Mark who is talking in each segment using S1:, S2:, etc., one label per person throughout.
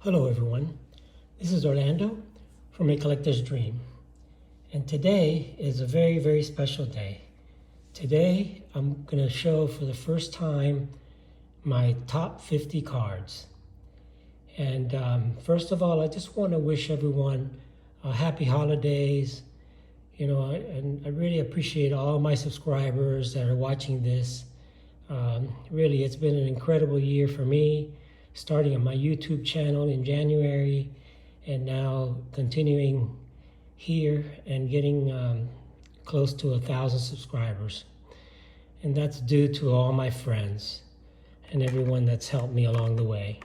S1: Hello everyone, this is Orlando from A Collector's Dream, and today is a very, very special day. Today I'm going to show for the first time my top 50 cards. And first of all, I just want to wish everyone happy holidays, and I really appreciate all my subscribers that are watching this. Really, it's been an incredible year for me, starting on my YouTube channel in January and now continuing here and getting close to 1,000 subscribers. And that's due to all my friends and everyone that's helped me along the way.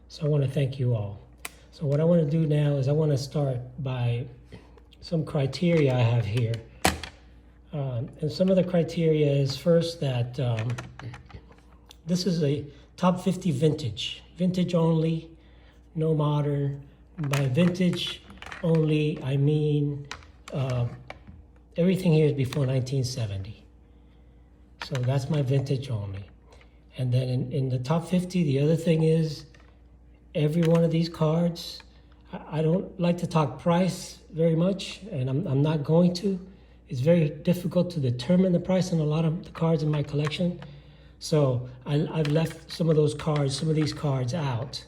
S1: So I want to thank you all. So what I want to do now is I want to start by some criteria I have here. And some of the criteria is first that this is a top 50 vintage. Vintage only, no modern. By vintage only, I mean everything here is before 1970. So that's my vintage only. And then in the top 50, the other thing is every one of these cards, I don't like to talk price very much, and I'm not going to. It's very difficult to determine the price on a lot of the cards in my collection. So I've left some of these cards out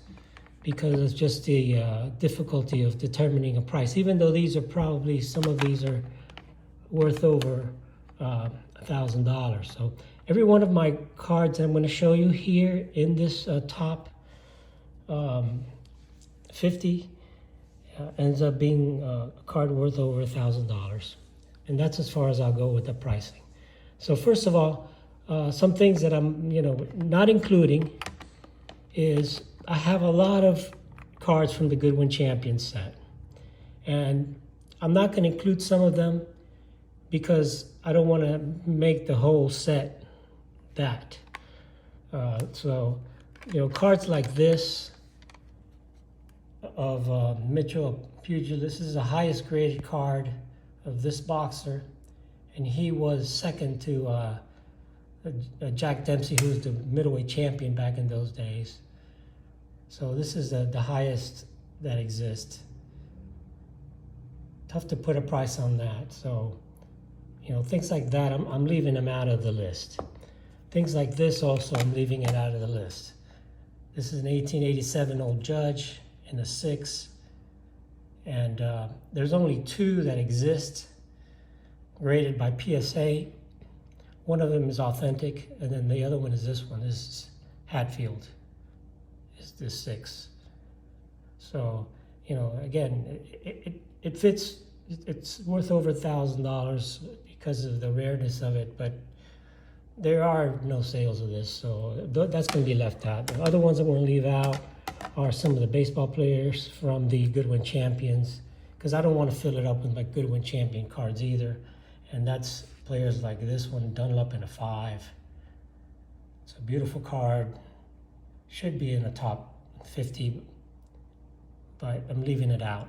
S1: because it's just the difficulty of determining a price, even though some of these are worth over $1,000. So every one of my cards I'm going to show you here in this top 50 ends up being a card worth over $1,000. And that's as far as I'll go with the pricing. So first of all, some things that I'm, not including is I have a lot of cards from the Goodwin Champions set. And I'm not going to include some of them because I don't want to make the whole set that. So, cards like this of Mitchell Pugil, this is the highest graded card of this boxer. And he was second to Jack Dempsey, who was the middleweight champion back in those days. So this is the highest that exists. Tough to put a price on that. So, things like that, I'm leaving them out of the list. Things like this also, I'm leaving it out of the list. This is an 1887 Old Judge in a 6. And there's only 2 that exist, graded by PSA. One of them is authentic, and then the other one is this one. This is Hatfield, is this 6. So, again, it fits. It's worth over $1,000 because of the rareness of it, but there are no sales of this, so that's going to be left out. The other ones I'm going to leave out are some of the baseball players from the Goodwin Champions, because I don't want to fill it up with my Goodwin Champion cards either, and that's players like this one, Dunlop in a 5. It's a beautiful card. Should be in the top 50, but I'm leaving it out.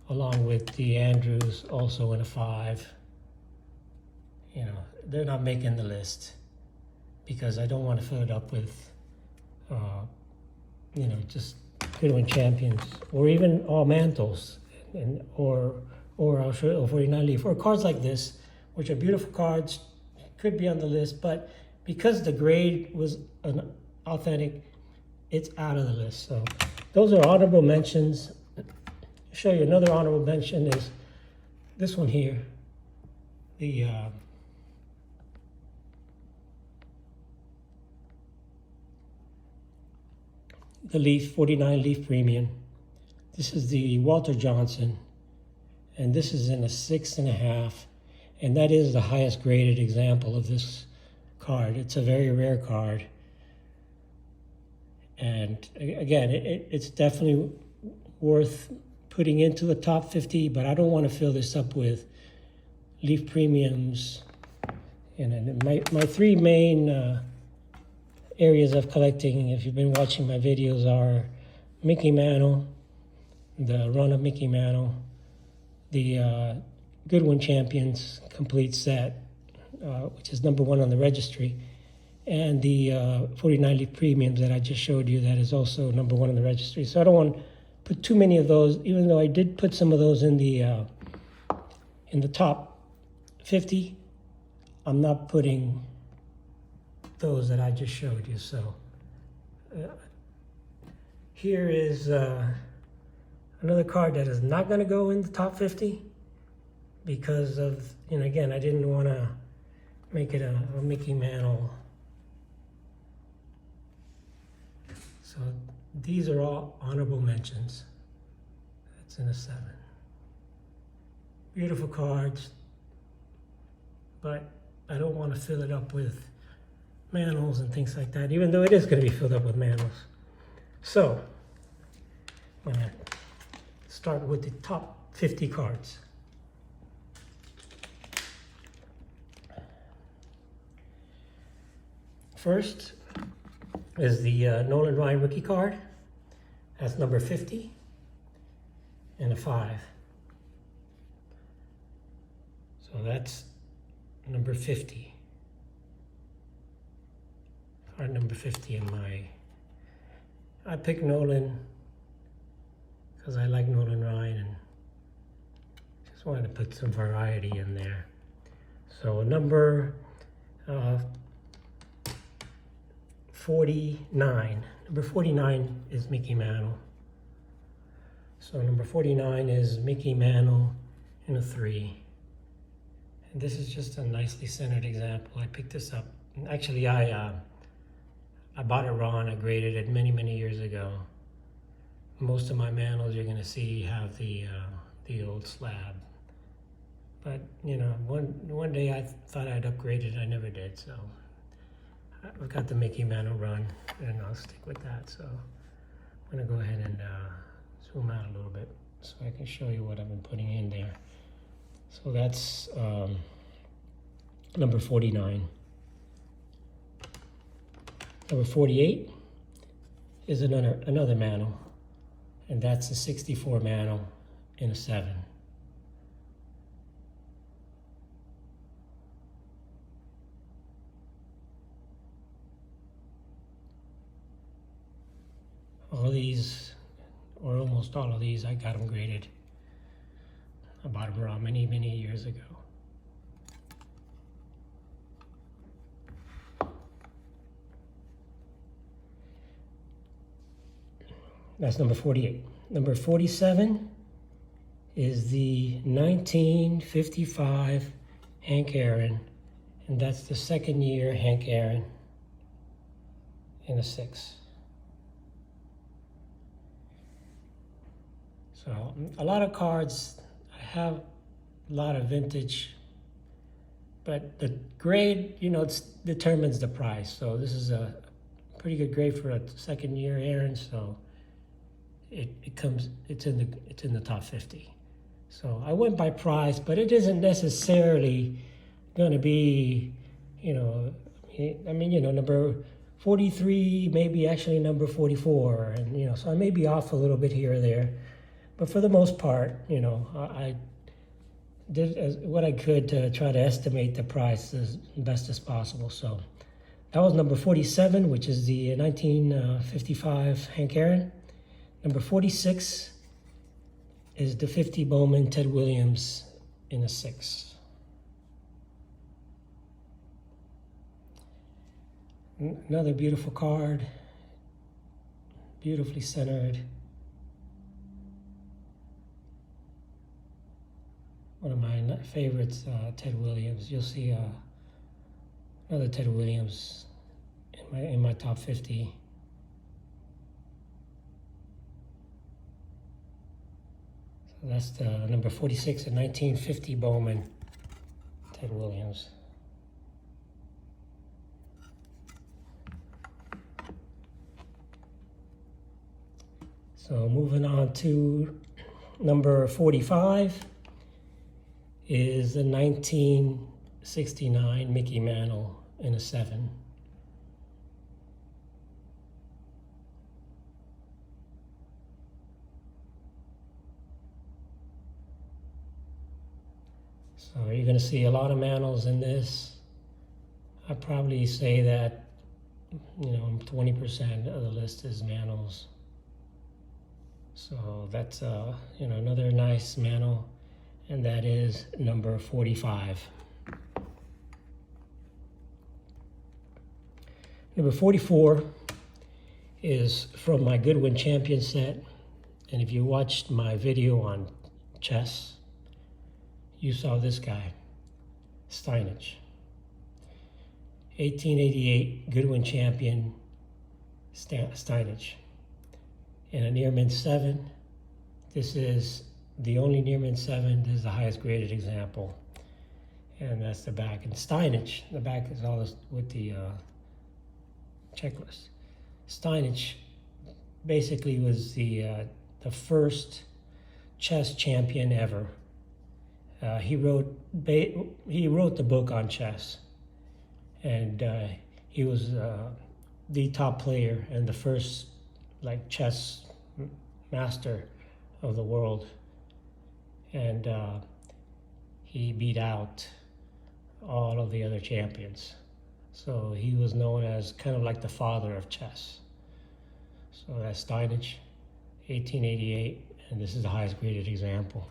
S1: Along with the Andrews, also in a 5. They're not making the list because I don't want to fill it up with, just Goodwin Champions or even all mantles or I'll show you 49 leaf or cards like this, which are beautiful cards, could be on the list, but because the grade was an authentic, it's out of the list. So those are honorable mentions. I'll show you another honorable mention is this one here, the Leaf 49 Leaf Premium. This is the Walter Johnson, and this is in a 6.5, and that is the highest graded example of this card. It's a very rare card, and again, it's definitely worth putting into the top 50, but I don't want to fill this up with Leaf Premiums. And my 3 main areas of collecting, if you've been watching my videos, are Mickey Mantle, the run of Mickey Mantle, the Goodwin Champions complete set, which is #1 on the registry, and the 49 leaf premiums that I just showed you, that is also number one in the registry. So I don't want to put too many of those, even though I did put some of those in the top 50. I'm not putting those that I just showed you. So here is another card that is not going to go in the top 50 because of, again, I didn't want to make it a Mickey Mantle. So these are all honorable mentions. That's in a 7. Beautiful cards, but I don't want to fill it up with mantles and things like that, even though it is going to be filled up with mantles. So I'm going to start with the top 50 cards. First is the Nolan Ryan rookie card. That's number 50 and a 5. So that's number 50. Card number 50 in I picked Nolan because I like Nolan Ryan and just wanted to put some variety in there. So number 49. Number 49 is Mickey Mantle. So number 49 is Mickey Mantle in a 3. And this is just a nicely centered example. I picked this up. Actually, I bought it raw and I graded it many, many years ago. Most of my mantles you're going to see have the old slab. But, one day I thought I'd upgrade it. I never did, so I've got the Mickey Mantle run, and I'll stick with that. So I'm going to go ahead and zoom out a little bit so I can show you what I've been putting in there. So that's number 49. Number 48 is another mantle, and that's a 64 mantle in a 7. All these, or almost all of these, I got them graded. I bought them raw many, many years ago. That's number 48. Number 47 is the 1955 Hank Aaron, and that's the second year Hank Aaron in a 6. So a lot of cards, I have a lot of vintage, but the grade, it determines the price. So this is a pretty good grade for a second year Aaron, so it's in the top 50. So I went by price, but it isn't necessarily going to be, number 43, maybe actually number 44, and so I may be off a little bit here or there. But for the most part, I did what I could to try to estimate the price as best as possible. So that was number 47, which is the 1955 Hank Aaron. Number 46 is the 50 Bowman Ted Williams in a 6. Another beautiful card, beautifully centered. One of my favorites, Ted Williams. You'll see another Ted Williams in my top 50. So that's the number 46 in 1950 Bowman, Ted Williams. So moving on to number 45. Is the 1969 Mickey Mantle in a 7. So you're going to see a lot of mantles in this. I'd probably say that 20% of the list is manos. So that's another nice mano, and that is number 45. Number 44 is from my Goodwin Champion set, and if you watched my video on chess, you saw this guy, Steinitz. 1888 Goodwin Champion Steinitz. And a Nearman 7. This is the only Nearman 7. This is the highest graded example. And that's the back. And Steinitz, the back is all this with the checklist. Steinitz basically was the first chess champion ever. He wrote the book on chess, and he was the top player and the first chess master of the world, and he beat out all of the other champions. So he was known as kind of like the father of chess. So that's Steinitz, 1888, and this is the highest graded example.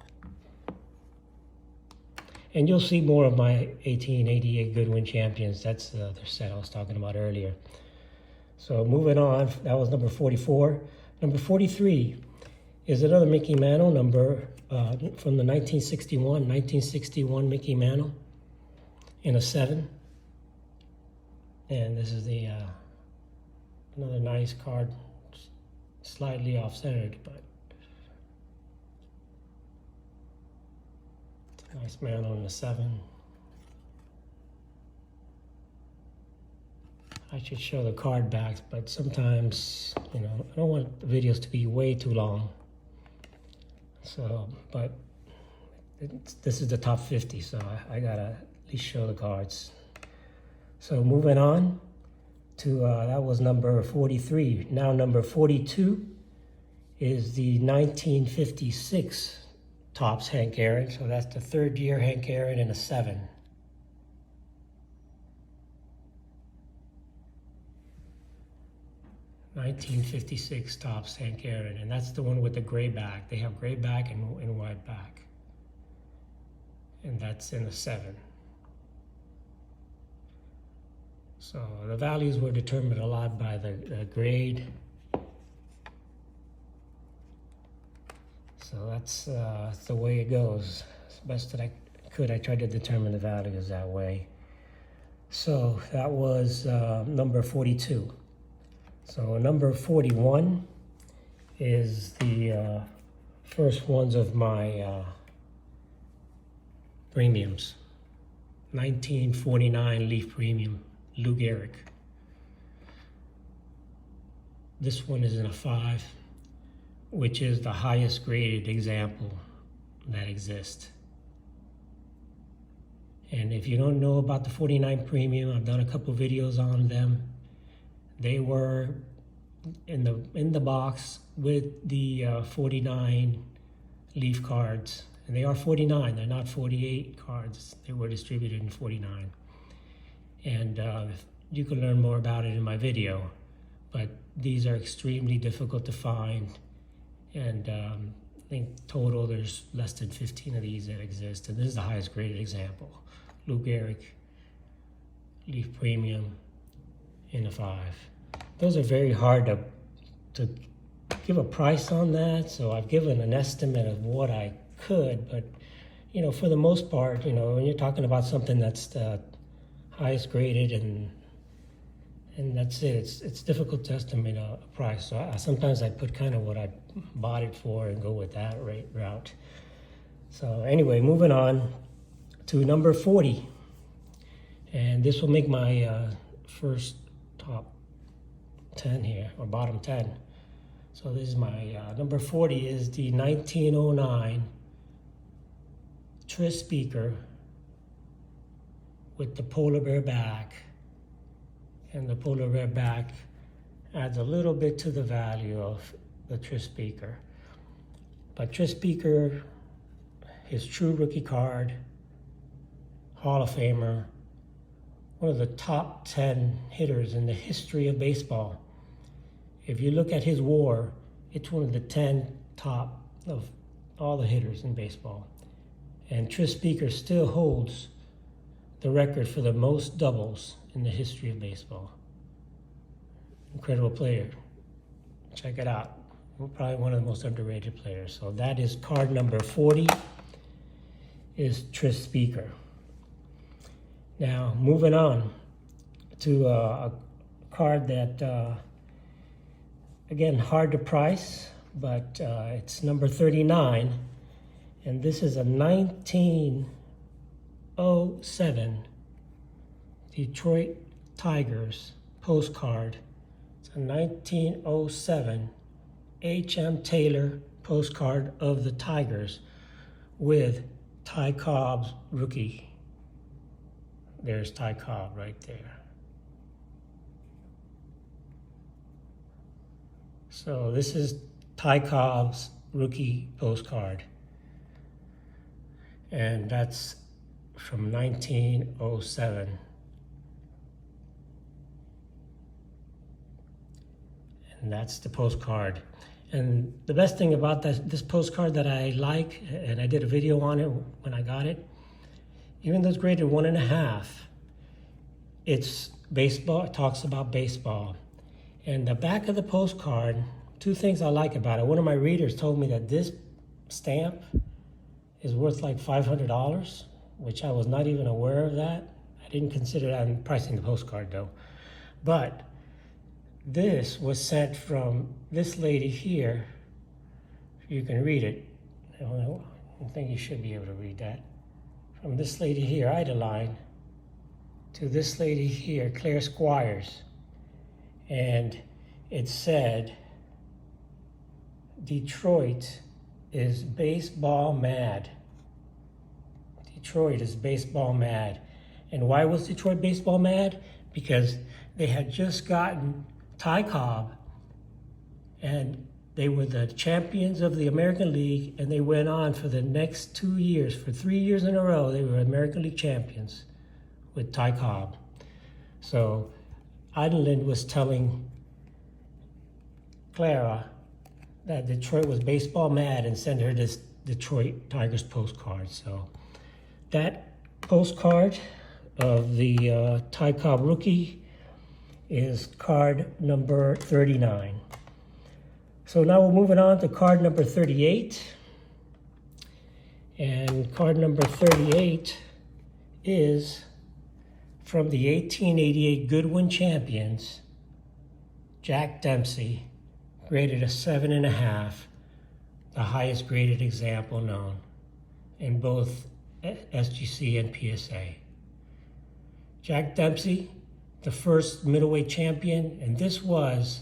S1: And you'll see more of my 1888 Goodwin Champions. That's the other set I was talking about earlier. So moving on, that was number 44. Number 43 is another Mickey Mantle number from the 1961 Mickey Mantle in a 7. And this is the another nice card, slightly off-centered, but it's a nice Mantle in a 7. I should show the card backs, but sometimes, I don't want the videos to be way too long. So, but this is the top 50, so I gotta at least show the cards. So moving on to, that was number 43. Now number 42 is the 1956 Topps Hank Aaron. So that's the third year Hank Aaron in a 7. '56 Topps Hank Aaron, and that's the one with the gray back. They have gray back and white back, and that's in a 7. So the values were determined a lot by the grade. So that's the way it goes. As best that I could, I tried to determine the values that way. So that was number 42. So number 41 is the first ones of my premiums. 1949 Leaf Premium, Lou Gehrig. This one is in a 5, which is the highest graded example that exists. And if you don't know about the 49 Premium, I've done a couple videos on them. They were in the box with the 49 Leaf cards, and they are 49. They're not 48 cards. They were distributed in 49. And you can learn more about it in my video. But these are extremely difficult to find, and I think total there's less than 15 of these that exist. And this is the highest graded example, Lou Gehrig Leaf Premium in a 5. Those are very hard to give a price on that, so I've given an estimate of what I could, but for the most part, when you're talking about something that's the highest graded and that's it, it's difficult to estimate a price. So sometimes I put kind of what I bought it for and go with that route. So anyway, moving on to number 40, and this will make my first top 10 here, or bottom 10. So this is my number 40 is the 1909 Tris speaker with the polar bear back, and the polar bear back adds a little bit to the value of the Tris speaker. But Tris speaker, his true rookie card, Hall of Famer, one of the top 10 hitters in the history of baseball. If you look at his WAR, it's one of the 10 top of all the hitters in baseball. And Tris Speaker still holds the record for the most doubles in the history of baseball. Incredible player. Check it out. Probably one of the most underrated players. So that is card number 40, is Tris Speaker. Now, moving on to a card that, again, hard to price, but it's number 39. And this is a 1907 Detroit Tigers postcard. It's a 1907 H.M. Taylor postcard of the Tigers with Ty Cobb's rookie. There's Ty Cobb right there. So this is Ty Cobb's rookie postcard. And that's from 1907. And that's the postcard. And the best thing about this postcard that I like, and I did a video on it when I got it, even though it's graded 1.5, it's baseball, it talks about baseball. And the back of the postcard, two things I like about it. One of my readers told me that this stamp is worth like $500, which I was not even aware of that. I didn't consider that in pricing the postcard though. But this was sent from this lady here. You can read it. I think you should be able to read that. From this lady here, Idaline, to this lady here, Claire Squires. And it said, Detroit is baseball mad. Detroit is baseball mad. And why was Detroit baseball mad? Because they had just gotten Ty Cobb, and they were the champions of the American League, and they went on for the next 2 years. For 3 years in a row, they were American League champions with Ty Cobb. So Ireland was telling Clara that Detroit was baseball mad and sent her this Detroit Tigers postcard. So that postcard of the Ty Cobb rookie is card number 39. So now we're moving on to card number 38. And card number 38 is from the 1888 Goodwin champions, Jack Dempsey, graded a 7.5, the highest graded example known in both SGC and PSA. Jack Dempsey, the first middleweight champion, and this was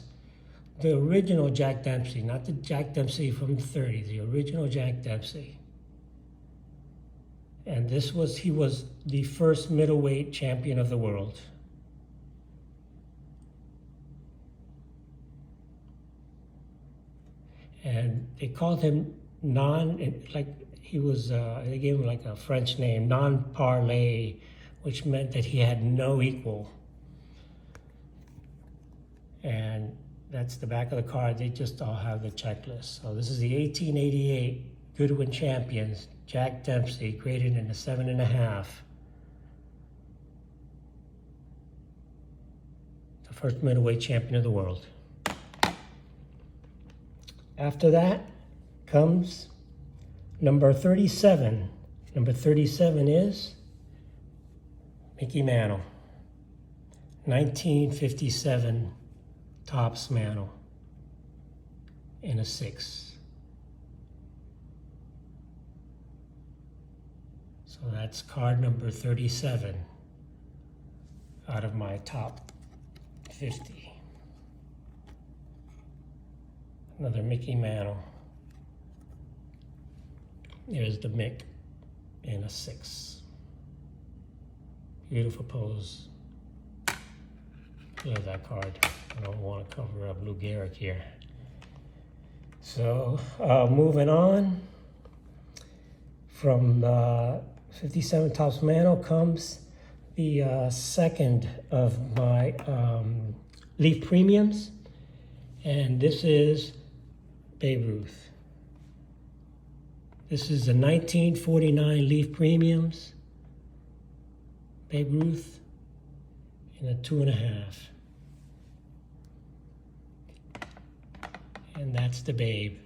S1: the original Jack Dempsey, not the Jack Dempsey from the 30s, the original Jack Dempsey. And he was the first middleweight champion of the world. And they called him they gave him like a French name, non-parlay, which meant that he had no equal. And that's the back of the card. They just all have the checklist. So this is the 1888 Goodwin champions, Jack Dempsey, graded in a 7.5. The first middleweight champion of the world. After that comes number 37. Number 37 is Mickey Mantle, 1957 Topps Mantle in a 6. So that's card number 37 out of my top 50. Another Mickey Mantle. There's the Mick in a 6. Beautiful pose. Love that card. I don't want to cover up Lou Gehrig here. So moving on, from 57 Topps Mantle comes the second of my Leaf Premiums, and this is Babe Ruth. This is the 1949 Leaf Premiums, Babe Ruth, in a 2.5. And that's the Babe,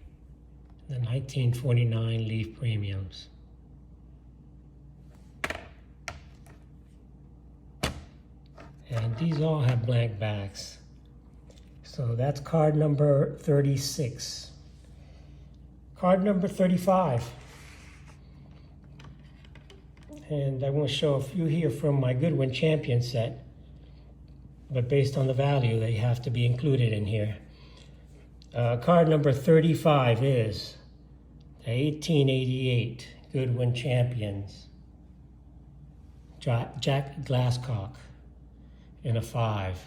S1: the 1949 Leaf Premiums. And these all have blank backs. So that's card number 36. Card number 35. And I want to show a few here from my Goodwin Champion set. But based on the value, they have to be included in here. Card number 35 is the 1888 Goodwin Champions. Jack Glasscock in a 5.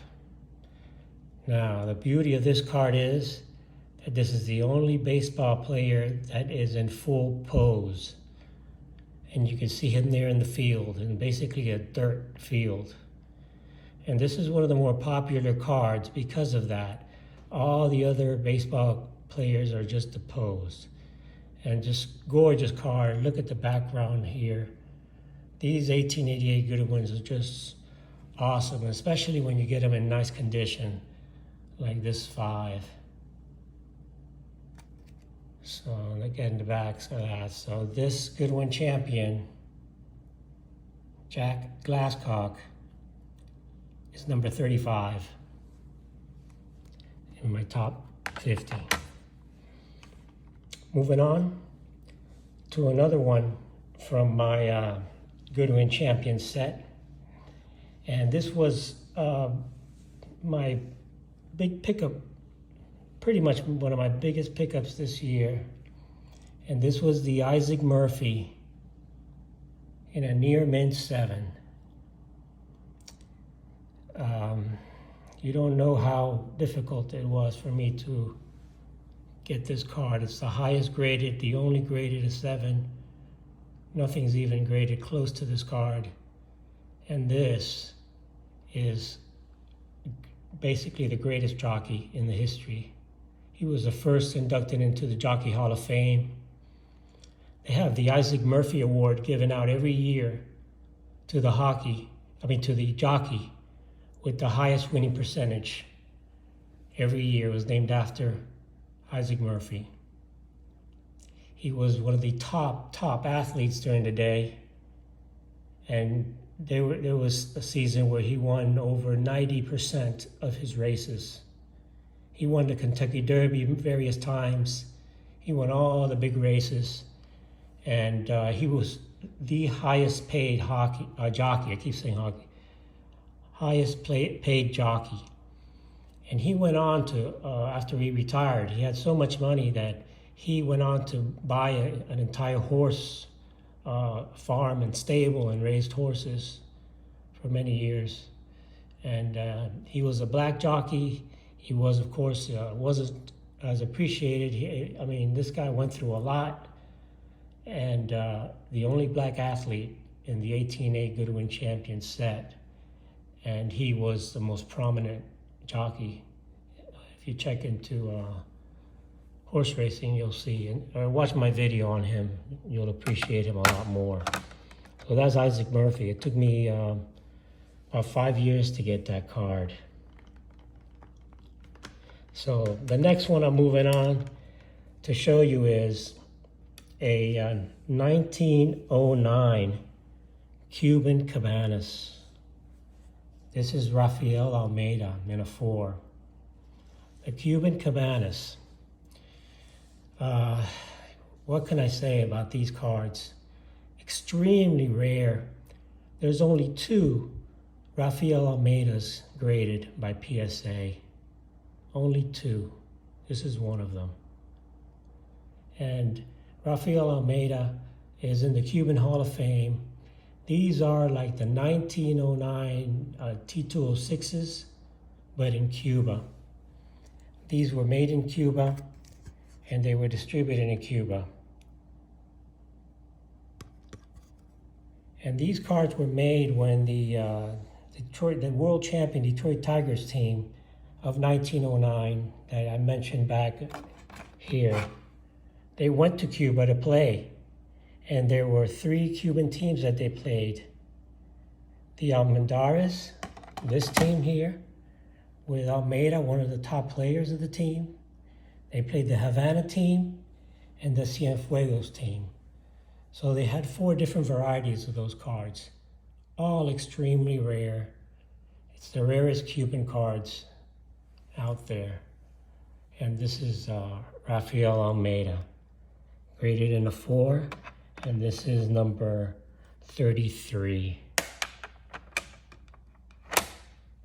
S1: Now, the beauty of this card is that this is the only baseball player that is in full pose. And you can see him there in the field, in basically a dirt field. And this is one of the more popular cards because of that. All the other baseball players are just a pose. And just gorgeous card. Look at the background here. These 1888 Goodwins are just awesome, especially when you get them in nice condition, like this 5. So look at the backs of that. So this Goodwin Champion, Jack Glasscock, is number 35 in my top 50. Moving on to another one from my Goodwin Champion set. And this was my big pickup, pretty much one of my biggest pickups this year. And this was the Isaac Murphy in a near mint 7. You don't know how difficult it was for me to get this card. It's the highest graded, the only graded a 7. Nothing's even graded close to this card. And this is basically the greatest jockey in the history. He was the first inducted into the Jockey Hall of Fame. They have the Isaac Murphy Award given out every year to the jockey with the highest winning percentage. Every year was named after Isaac Murphy. He was one of the top athletes during the day, and there was a season where he won over 90% of his races. He won the Kentucky Derby various times. He won all the big races, and he was the highest paid jockey. I keep saying hockey. Highest paid jockey. And he went on to, after he retired, he had so much money that he went on to buy an entire horse farm and stable and raised horses for many years. And he was a black jockey. He was, of course, wasn't as appreciated. This guy went through a lot. And the only black athlete in the 1888 Goodwin Champion set. And he was the most prominent jockey. If you check into horse racing, you'll see, or watch my video on him, you'll appreciate him a lot more. So that's Isaac Murphy. It took me about 5 years to get that card. So the next one I'm moving on to show you is a 1909 Cuban Cabanas. This is Rafael Almeida in a 4. The Cuban Cabanas. What can I say about these cards? Extremely rare. There's only 2 Rafael Almeidas graded by PSA. Only 2. This is one of them. And Rafael Almeida is in the Cuban Hall of Fame. These are like the 1909 T206s, but in Cuba. These were made in Cuba, and they were distributed in Cuba. And these cards were made when the world champion Detroit Tigers team of 1909 that I mentioned back here, they went to Cuba to play. And there were 3 Cuban teams that they played. The Almendares, this team here, with Almeida, one of the top players of the team. They played the Havana team and the Cienfuegos team. So they had 4 different varieties of those cards, all extremely rare. It's the rarest Cuban cards out there. And this is Rafael Almeida, graded in a 4, and this is number 33.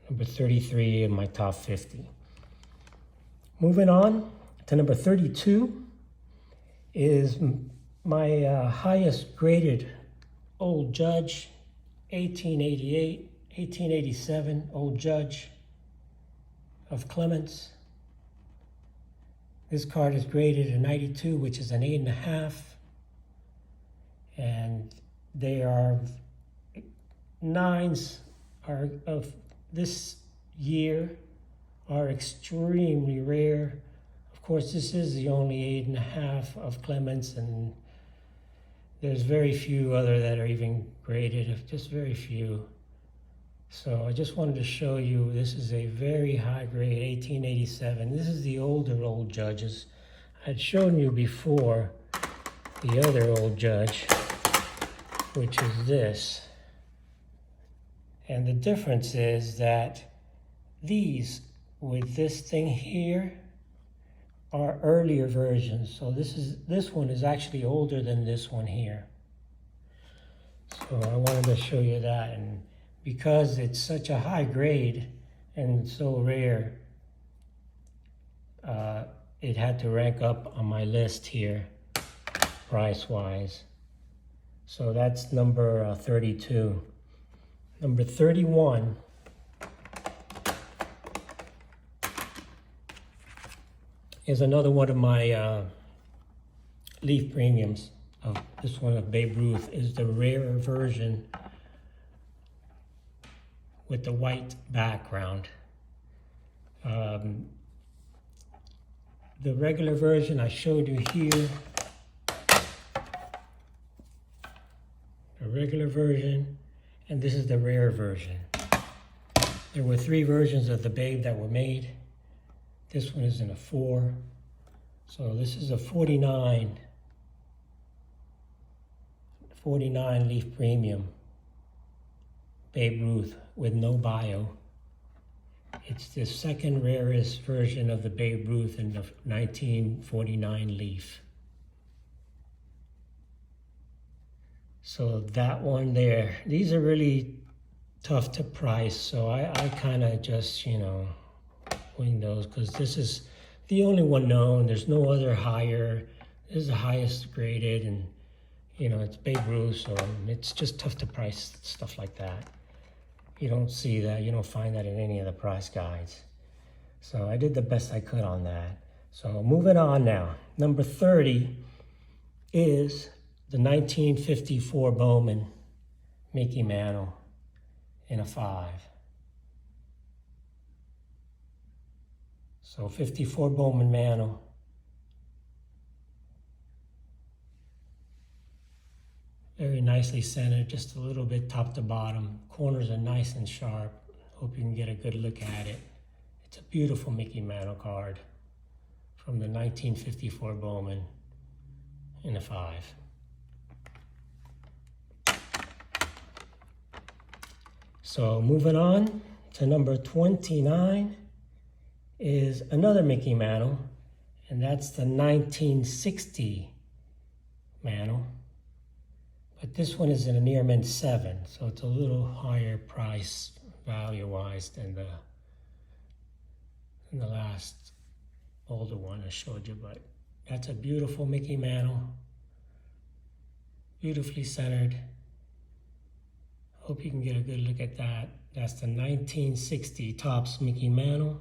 S1: Number 33 in my top 50. Moving on to number 32 is my highest graded Old Judge, 1888, 1887 Old Judge of Clements. This card is graded a 92, which is an 8.5. And they are 9s are of this year are extremely rare. Of course, this is the only 8.5 of Clements, and there's very few other that are even graded, just very few. So I just wanted to show you, this is a very high grade, 1887. This is the older Old Judges. I'd shown you before the other Old Judge, which is this. And the difference is that these, with this thing here, are earlier versions. So this one is actually older than this one here. So I wanted to show you that. And because it's such a high grade and so rare, it had to rank up on my list here, price-wise. So that's number 32. Number 31 is another one of my leaf premiums. Of this one of Babe Ruth is the rarer version with the white background. The regular version I showed you here. The regular version, and this is the rare version. There were 3 versions of the Babe that were made. This one is in a 4. So this is a 49 leaf premium Babe Ruth with no bio. It's the second rarest version of the Babe Ruth in the 1949 leaf. So that one there, these are really tough to price. So I kind of just, wing those, because this is the only one known. There's no other higher. This is the highest graded, and it's Babe Ruth, so it's just tough to price stuff like that. You don't see that. You don't find that in any of the price guides. So I did the best I could on that. So moving on now. Number 30 is the 1954 Bowman Mickey Mantle in a 5. So 54 Bowman Mantle. Very nicely centered, just a little bit top to bottom. Corners are nice and sharp. Hope you can get a good look at it. It's a beautiful Mickey Mantle card from the 1954 Bowman in a 5. So moving on to number 29 is another Mickey Mantle, and that's the 1960 Mantle. But this one is in a near mint 7, so it's a little higher price value-wise than the last older one I showed you. But that's a beautiful Mickey Mantle, beautifully centered. Hope you can get a good look at that. That's the 1960 Topps Mickey Mantle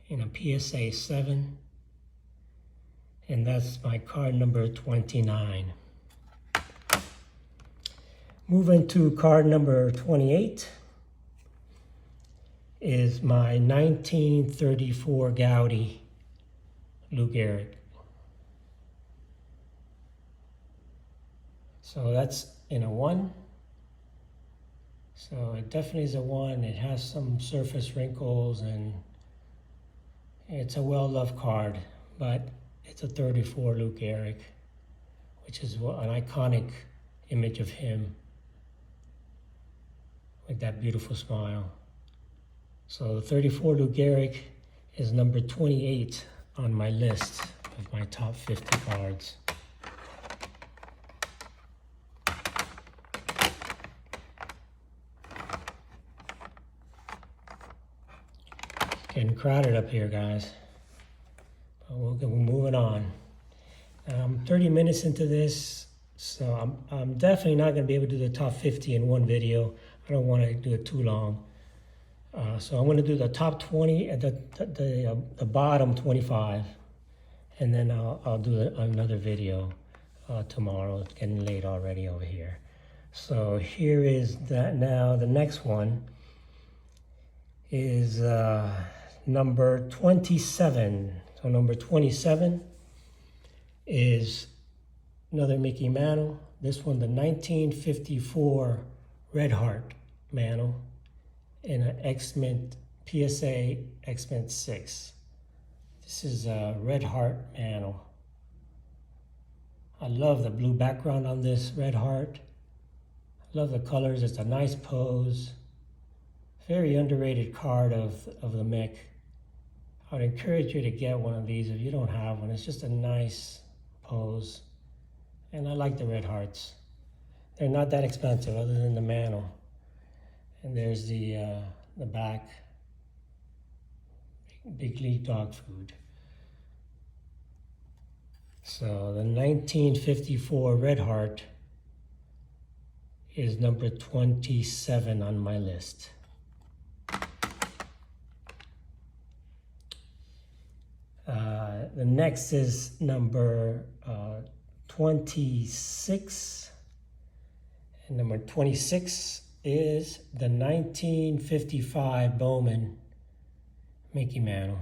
S1: in a PSA 7. And that's my card number 29. Moving to card number 28 is my 1934 Gaudi Lou Gehrig. So that's in a 1. So it definitely is a 1. It has some surface wrinkles and it's a well-loved card, but it's a 34 Lou Gehrig, which is an iconic image of him with that beautiful smile. So the 34 Lou Gehrig is number 28 on my list of my top 50 cards. Getting crowded up here, guys. But we're moving on. I'm 30 minutes into this, so I'm definitely not going to be able to do the top 50 in one video. I don't want to do it too long. So I'm going to do the top 20 and the bottom 25, and then I'll do another video tomorrow. It's getting late already over here. So here is that. Now the next one is number 27. So number 27 is another Mickey Mantle. This one, the 1954 Red Heart Mantle in an X-Mint PSA X-Mint 6. This is a Red Heart Mantle. I love the blue background on this Red Heart. I love the colors. It's a nice pose. Very underrated card of the Mick. I would encourage you to get one of these if you don't have one. It's just a nice pose. And I like the Red Hearts. They're not that expensive other than the mantle. And there's the back. Big League Dog Food. So the 1954 Red Heart is number 27 on my list. The next is number 26. And number 26 is the 1955 Bowman Mickey Mantle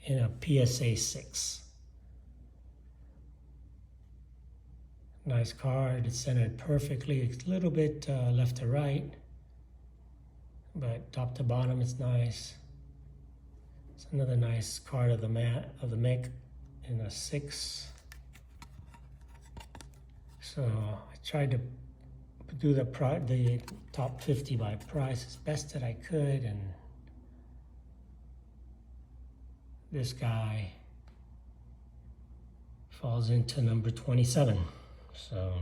S1: in a PSA 6. Nice card. It's centered perfectly. It's a little bit left to right, but top to bottom it's nice. It's another nice card of the Mick in a 6. So I tried to do the top 50 by price as best that I could, and this guy falls into number 27. So,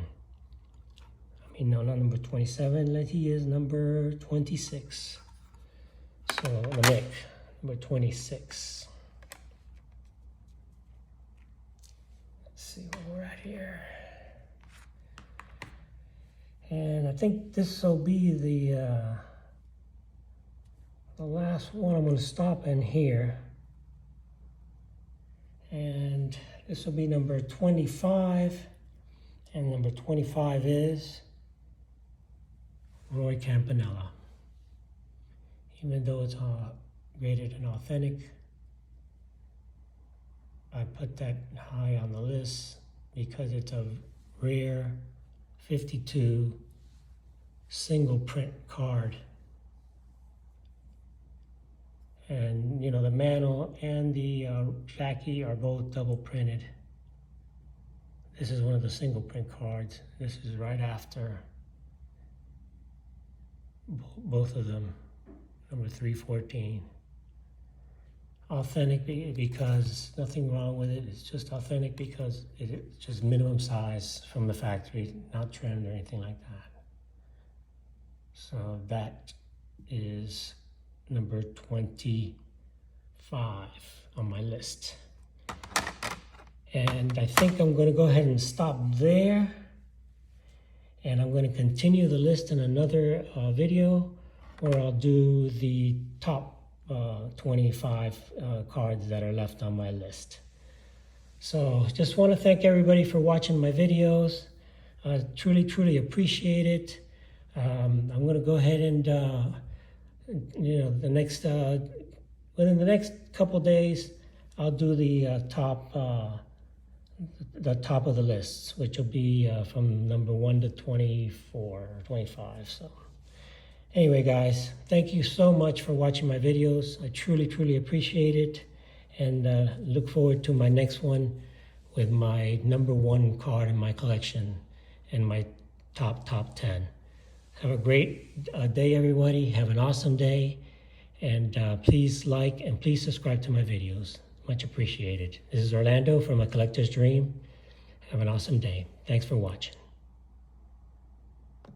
S1: I mean, no, not number 27, he is number 26. So, the Mick, number 26. Let's see where we're at here. And I think this will be the last one. I'm going to stop in here. And this will be number 25. And number 25 is Roy Campanella. Even though it's graded and authentic, I put that high on the list because it's a rare 52 single print card. And you know, the mantle and the Jackie are both double printed. This is one of the single print cards. This is right after both of them, number 314. Authentic because nothing wrong with it. It's just authentic because it's just minimum size from the factory, not trimmed or anything like that. So that is number 25 on my list. And I think I'm going to go ahead and stop there. And I'm going to continue the list in another video where I'll do the top 25 cards that are left on my list. So just want to thank everybody for watching my videos. I truly appreciate it. I'm going to go ahead and, within the next couple days, I'll do the top of the lists, which will be from number 1 to 24 or 25. So anyway, guys, thank you so much for watching my videos. I truly appreciate it, and look forward to my next one with my number 1 card in my collection and my top 10. Have a great day, everybody. Have an awesome day, and please like and please subscribe to my videos. Much appreciated. This is Orlando from A Collector's Dream. Have an awesome day. Thanks for watching.